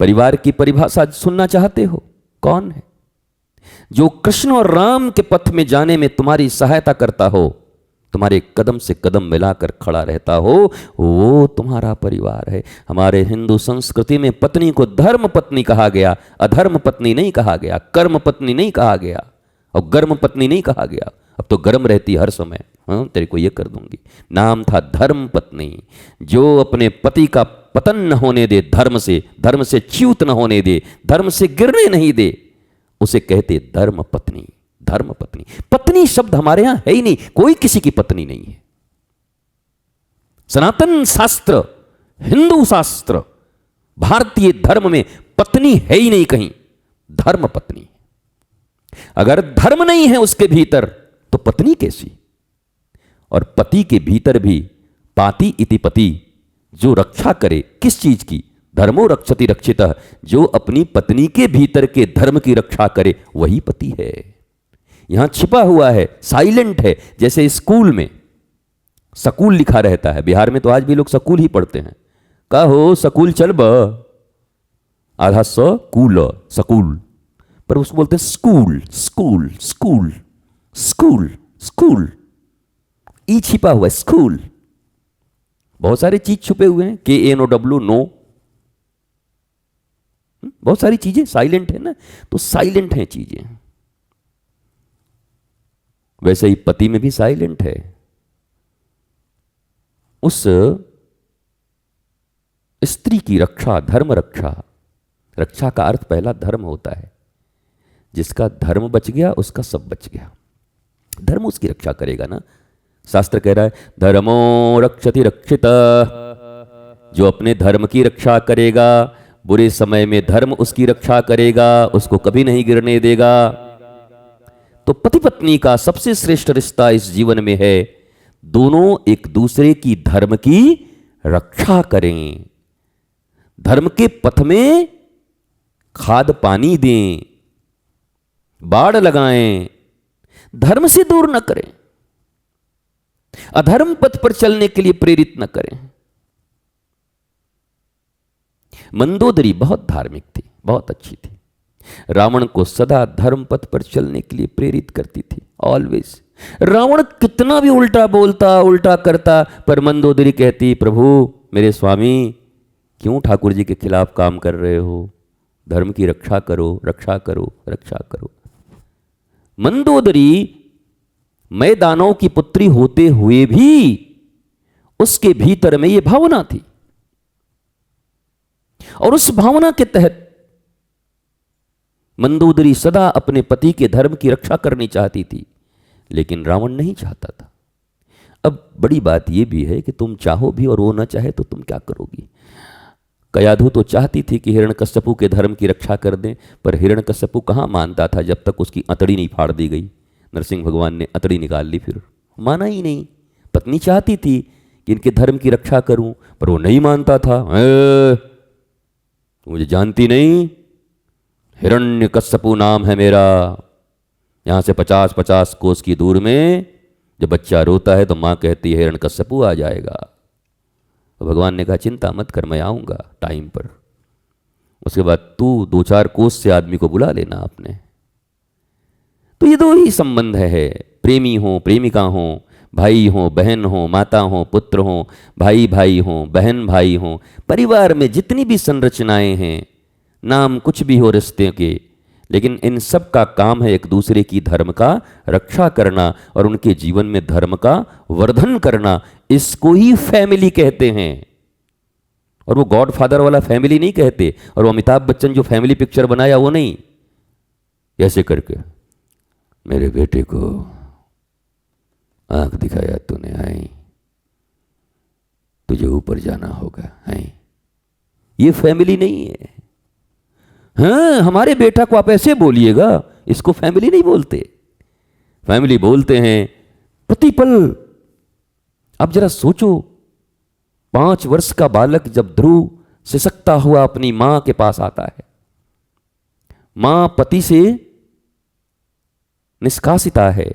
परिवार की परिभाषा सुनना चाहते हो? कौन है जो कृष्ण और राम के पथ में जाने में तुम्हारी सहायता करता हो, तुम्हारे कदम से कदम मिलाकर खड़ा रहता हो? वो तुम्हारा परिवार है। हमारे हिंदू संस्कृति में पत्नी को धर्म पत्नी कहा गया, अधर्म पत्नी नहीं कहा गया, कर्म पत्नी नहीं कहा गया और गर्म पत्नी नहीं कहा गया। अब तो गर्म रहती हर समय, हाँ तेरे को ये कर दूंगी। नाम था धर्म पत्नी। जो अपने पति का पतन न होने दे, धर्म से च्युत न होने दे, धर्म से गिरने नहीं दे, उसे कहते धर्म पत्नी। धर्म पत्नी, पत्नी शब्द हमारे यहां है ही नहीं, कोई किसी की पत्नी नहीं है। सनातन शास्त्र, हिंदू शास्त्र, भारतीय धर्म में पत्नी है ही नहीं कहीं, धर्म पत्नी। अगर धर्म नहीं है उसके भीतर तो पत्नी कैसी? और पति के भीतर भी पाति इति पति, जो रक्षा करे किस चीज की? धर्मो रक्षति रक्षितः, जो अपनी पत्नी के भीतर के धर्म की रक्षा करे वही पति है। यहां छिपा हुआ है, साइलेंट है। जैसे स्कूल में सकूल लिखा रहता है, बिहार में तो आज भी लोग सकूल ही पढ़ते हैं। का हो सकूल चल ब, आधा सकूल, सकूल, पर उसको बोलते हैं school, school, school, school, school. ई छिपा हुआ है, स्कूल। बहुत सारे चीज छुपे हुए हैं, KNOW, नो। बहुत सारी चीजें साइलेंट है ना, तो साइलेंट हैं चीजें। वैसे ही पति में भी साइलेंट है। उस स्त्री की रक्षा, धर्म रक्षा। रक्षा का अर्थ पहला धर्म होता है। जिसका धर्म बच गया उसका सब बच गया। धर्म उसकी रक्षा करेगा ना। शास्त्र कह रहा है धर्मो रक्षति रक्षितः, जो अपने धर्म की रक्षा करेगा, बुरे समय में धर्म उसकी रक्षा करेगा, उसको कभी नहीं गिरने देगा। तो पति पत्नी का सबसे श्रेष्ठ रिश्ता इस जीवन में है, दोनों एक दूसरे की धर्म की रक्षा करें, धर्म के पथ में खाद पानी दें, बाड़ लगाएं, धर्म से दूर न करें, अधर्म पथ पर चलने के लिए प्रेरित न करें। मंदोदरी बहुत धार्मिक थी, बहुत अच्छी थी। रावण को सदा धर्म पथ पर चलने के लिए प्रेरित करती थी, ऑलवेज। रावण कितना भी उल्टा बोलता, उल्टा करता, पर मंदोदरी कहती प्रभु मेरे स्वामी क्यों ठाकुर जी के खिलाफ काम कर रहे हो? धर्म की रक्षा करो, रक्षा करो, रक्षा करो। मंदोदरी मैदानों की पुत्री होते हुए भी उसके भीतर में यह भावना थी, और उस भावना के तहत मंदोदरी सदा अपने पति के धर्म की रक्षा करनी चाहती थी, लेकिन रावण नहीं चाहता था। अब बड़ी बात यह भी है कि तुम चाहो भी और वो ना चाहे तो तुम क्या करोगी? कयाधु तो चाहती थी कि हिरण्यकश्यपु के धर्म की रक्षा कर दें, पर हिरण्यकश्यपु कहाँ मानता था जब तक उसकी अतड़ी नहीं फाड़ दी गई। नरसिंह भगवान ने अतड़ी निकाल ली, फिर माना ही नहीं। पत्नी चाहती थी कि इनके धर्म की रक्षा करूं, पर वो नहीं मानता था। मुझे जानती नहीं, हिरण्यकश्यपु नाम है मेरा। यहां से 50-50 कोस की दूर में जब बच्चा रोता है तो मां कहती है हिरण्यकश्यपु आ जाएगा। तो भगवान ने कहा चिंता मत कर, मैं आऊंगा टाइम पर। उसके बाद तू 2-4 कोस से आदमी को बुला लेना आपने। तो ये दो ही संबंध है, प्रेमी हो, प्रेमिका हो, भाई हो, बहन हो, माता हो, पुत्र हो, भाई भाई हो, बहन भाई हो। परिवार में जितनी भी संरचनाएं हैं, नाम कुछ भी हो रिश्ते के, लेकिन इन सब का काम है एक दूसरे की धर्म का रक्षा करना और उनके जीवन में धर्म का वर्धन करना। इसको ही फैमिली कहते हैं। और वो गॉडफादर वाला फैमिली नहीं कहते, और वो अमिताभ बच्चन जो फैमिली पिक्चर बनाया वो नहीं। ऐसे करके मेरे बेटे को आंख दिखाया तूने, आई तुझे ऊपर जाना होगा, आई। ये फैमिली नहीं है। हाँ, हमारे बेटा को आप ऐसे बोलिएगा, इसको फैमिली नहीं बोलते। फैमिली बोलते हैं प्रतिपल। अब जरा सोचो, 5 वर्ष का बालक जब ध्रुव सिसकता हुआ अपनी मां के पास आता है, मां पति से निष्कासिता है,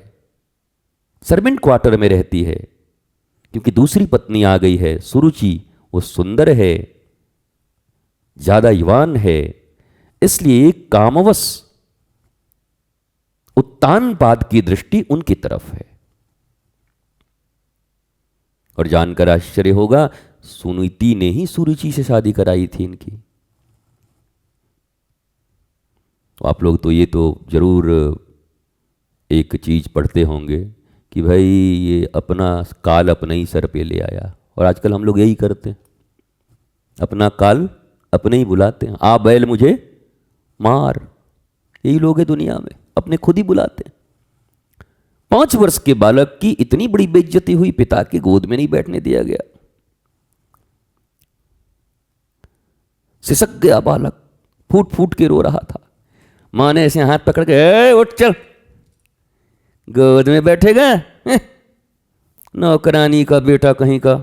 सर्वेंट क्वार्टर में रहती है, क्योंकि दूसरी पत्नी आ गई है सुरुचि, वो सुंदर है, ज्यादा युवान है, इसलिए कामवश उत्तानपाद की दृष्टि उनकी तरफ है। और जानकर आश्चर्य होगा, सुनीति ने ही सुरुचि से शादी कराई थी इनकी। तो आप लोग तो ये तो जरूर एक चीज पढ़ते होंगे कि भाई ये अपना काल अपने ही सर पे ले आया। और आजकल हम लोग यही करते हैं, अपना काल अपने ही बुलाते हैं। आ बैल मुझे मार, यही लोग हैं दुनिया में, अपने खुद ही बुलाते हैं। 5 वर्ष के बालक की इतनी बड़ी बेइज्जती हुई, पिता की गोद में नहीं बैठने दिया गया। सिसक गया बालक, फूट फूट के रो रहा था। मां ने ऐसे हाथ पकड़ के, उठ चल, गोद में बैठेगा, नौकरानी का बेटा कहीं का।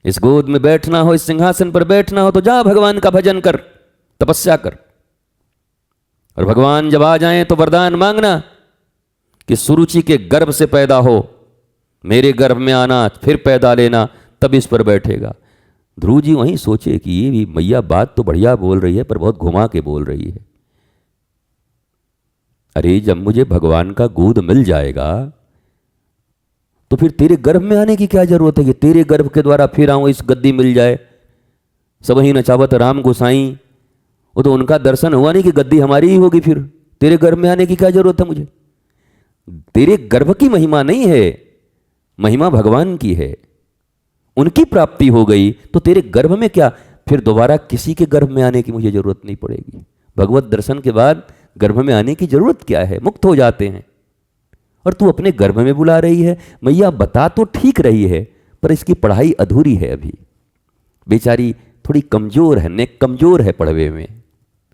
इस गोद में बैठना हो, इस सिंहासन पर बैठना हो तो जा भगवान का भजन कर, तपस्या कर। और भगवान जब आ जाएं तो वरदान मांगना कि सुरुचि के गर्भ से पैदा हो, मेरे गर्भ में आना, फिर पैदा लेना, तब इस पर बैठेगा। ध्रुव जी वहीं सोचे कि ये भी मैया बात तो बढ़िया बोल रही है, पर बहुत घुमा के बोल रही है। अरे जब मुझे भगवान का गोद मिल जाएगा तो फिर तेरे गर्भ में आने की क्या जरूरत है कि तेरे गर्भ के द्वारा फिर आऊं, इस गद्दी मिल जाए। सब ही नचावत राम गोसाई, वो तो उनका दर्शन हुआ नहीं कि गद्दी हमारी ही होगी, फिर तेरे गर्भ में आने की क्या जरूरत है मुझे। तेरे गर्भ की महिमा नहीं है, महिमा भगवान की है। उनकी प्राप्ति हो गई तो तेरे गर्भ में क्या, फिर दोबारा किसी के गर्भ में आने की मुझे जरूरत नहीं पड़ेगी। भगवत दर्शन के बाद गर्भ में आने की जरूरत क्या है, मुक्त हो जाते हैं। और तू अपने गर्भ में बुला रही है। मैया बता तो ठीक रही है, पर इसकी पढ़ाई अधूरी है अभी। बेचारी थोड़ी कमजोर है, नेक कमजोर है पढ़वे में,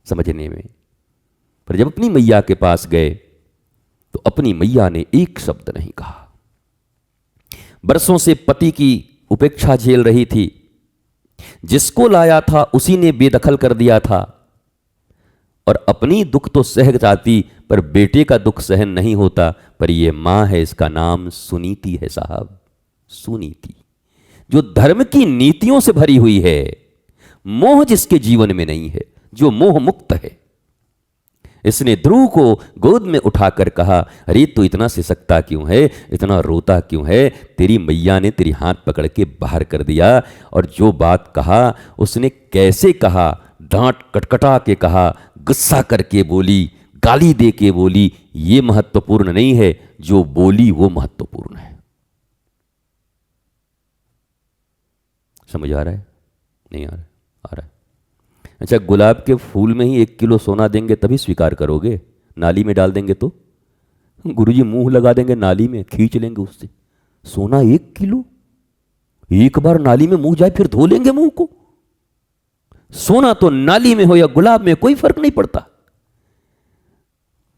समझने में। पर जब अपनी मैया के पास गए तो अपनी मैया ने एक शब्द नहीं कहा। बरसों से पति की उपेक्षा झेल रही थी, जिसको लाया था उसी ने बेदखल कर दिया था। और अपनी दुख तो सह जाती, पर बेटे का दुख सहन नहीं होता। पर ये मां है, इसका नाम सुनीति है साहब, सुनीति, जो धर्म की नीतियों से भरी हुई है। मोह जिसके जीवन में नहीं है, जो मोह मुक्त है। इसने ध्रुव को गोद में उठाकर कहा, अरे तू इतना सिसकता क्यों है, इतना रोता क्यों है। तेरी मैया ने तेरी हाथ पकड़ के बाहर कर दिया। और जो बात कहा उसने कैसे कहा, डांट कटकटा के कहा, गुस्सा करके बोली, गाली दे के बोली, ये महत्वपूर्ण नहीं है, जो बोली वो महत्वपूर्ण है। समझ आ रहा है? नहीं आ रहा? आ रहा है। अच्छा, गुलाब के फूल में ही 1 किलो सोना देंगे तभी स्वीकार करोगे, नाली में डाल देंगे तो? गुरुजी मुंह लगा देंगे नाली में, खींच लेंगे उससे। सोना 1 किलो, एक बार नाली में मुंह जाए फिर धो लेंगे मुंह को। सोना तो नाली में हो या गुलाब में कोई फर्क नहीं पड़ता।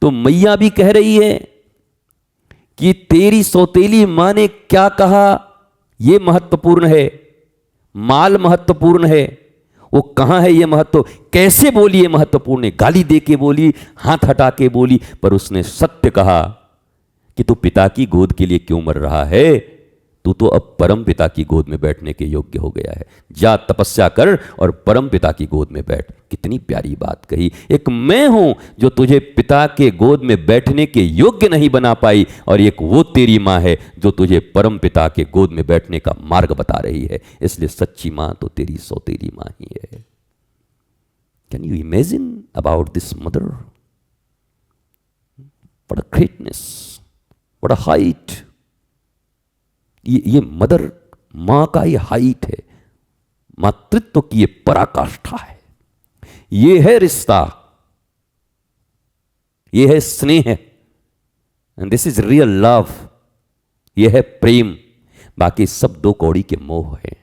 तो मैया भी कह रही है कि तेरी सौतेली मां ने क्या कहा यह महत्वपूर्ण है, माल महत्वपूर्ण है, वो कहां है ये महत्व, कैसे बोली ये महत्वपूर्ण है। गाली दे के बोली, हाथ हटा के बोली, पर उसने सत्य कहा कि तू पिता की गोद के लिए क्यों मर रहा है, तू तो अब परम पिता की गोद में बैठने के योग्य हो गया है। जा तपस्या कर और परम पिता की गोद में बैठ। कितनी प्यारी बात कही। एक मैं हूं जो तुझे पिता के गोद में बैठने के योग्य नहीं बना पाई, और एक वो तेरी मां है जो तुझे परम पिता के गोद में बैठने का मार्ग बता रही है। इसलिए सच्ची मां तो तेरी सौतेली मां ही है। Can you imagine about this mother? What a greatness, what a height. ये मदर, मां का ये हाइट है, मातृत्व की ये पराकाष्ठा है। ये है रिश्ता, ये है स्नेह, and this is real love. ये है प्रेम। बाकी सब 2 कौड़ी के मोह है।